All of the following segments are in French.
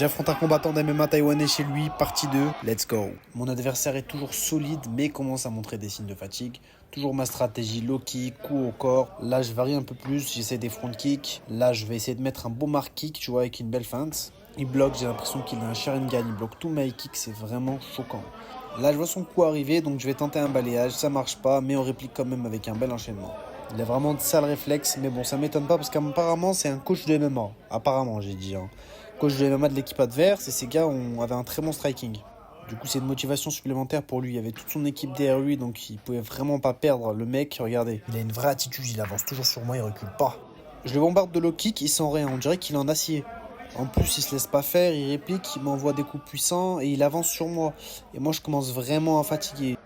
J'affronte un combattant d'MMA taïwanais chez lui, partie 2, let's go. Mon adversaire est toujours solide mais commence à montrer des signes de fatigue. Toujours ma stratégie low kick, coup au corps. Là je varie un peu plus, j'essaie des front kicks. Là je vais essayer de mettre un beau mark kick, tu vois, avec une belle feinte. Il bloque, j'ai l'impression qu'il a un Sharingan, il bloque tous mes high kicks, c'est vraiment choquant. Là je vois son coup arriver, donc je vais tenter un balayage, ça marche pas, mais on réplique quand même avec un bel enchaînement. Il a vraiment de sales réflexes, mais bon, ça m'étonne pas parce qu'apparemment, c'est un coach de MMA. Apparemment, j'ai dit. Coach de MMA de l'équipe adverse, et ces gars avaient un très bon striking. Du coup, c'est une motivation supplémentaire pour lui. Il y avait toute son équipe derrière lui, donc il pouvait vraiment pas perdre. Le mec, regardez, il a une vraie attitude, il avance toujours sur moi, il recule pas. Je le bombarde de low kick, il sent rien, on dirait qu'il est en acier. En plus, il se laisse pas faire, il réplique, il m'envoie des coups puissants et il avance sur moi. Et moi, je commence vraiment à fatiguer.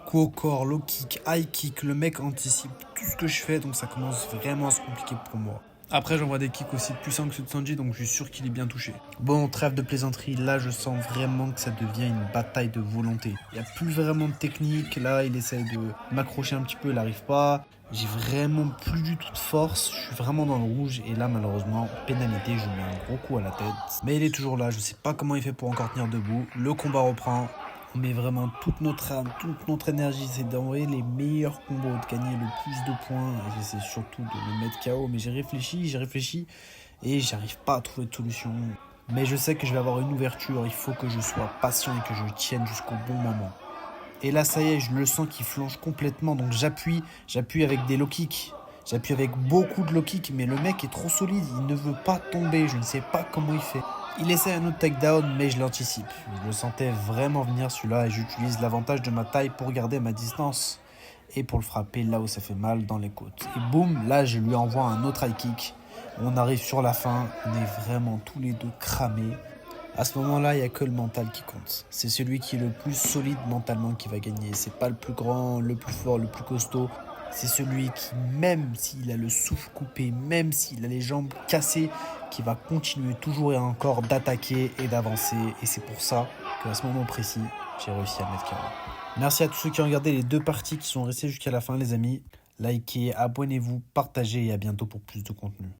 Coup au corps, low kick, high kick, le mec anticipe tout ce que je fais, donc ça commence vraiment à se compliquer pour moi. Après, j'envoie des kicks aussi puissants que ceux de Sanji, donc je suis sûr qu'il est bien touché. Bon, trêve de plaisanterie, là je sens vraiment que ça devient une bataille de volonté. Il n'y a plus vraiment de technique, là il essaye de m'accrocher un petit peu, il n'arrive pas. J'ai vraiment plus du tout de force, je suis vraiment dans le rouge, et là malheureusement, pénalité, je lui mets un gros coup à la tête. Mais il est toujours là, je sais pas comment il fait pour encore tenir debout. Le combat reprend. On met vraiment toute notre âme, toute notre énergie, c'est d'envoyer les meilleurs combos, de gagner le plus de points. Et j'essaie surtout de le mettre KO, mais j'ai réfléchi, et j'arrive pas à trouver de solution. Mais je sais que je vais avoir une ouverture, il faut que je sois patient et que je tienne jusqu'au bon moment. Et là, ça y est, je le sens qu'il flanche complètement, donc j'appuie avec des low kicks. J'appuie avec beaucoup de low kicks, mais le mec est trop solide, il ne veut pas tomber, je ne sais pas comment il fait. Il essaie un autre takedown, mais je l'anticipe. Je le sentais vraiment venir celui-là et j'utilise l'avantage de ma taille pour garder ma distance et pour le frapper là où ça fait mal dans les côtes. Et boum, là je lui envoie un autre high kick. On arrive sur la fin, on est vraiment tous les deux cramés. À ce moment-là, il n'y a que le mental qui compte. C'est celui qui est le plus solide mentalement qui va gagner. C'est pas le plus grand, le plus fort, le plus costaud. C'est celui qui, même s'il a le souffle coupé, même s'il a les jambes cassées, qui va continuer toujours et encore d'attaquer et d'avancer. Et c'est pour ça qu'à ce moment précis, j'ai réussi à le mettre KO. Merci à tous ceux qui ont regardé les deux parties qui sont restés jusqu'à la fin, les amis. Likez, abonnez-vous, partagez et à bientôt pour plus de contenu.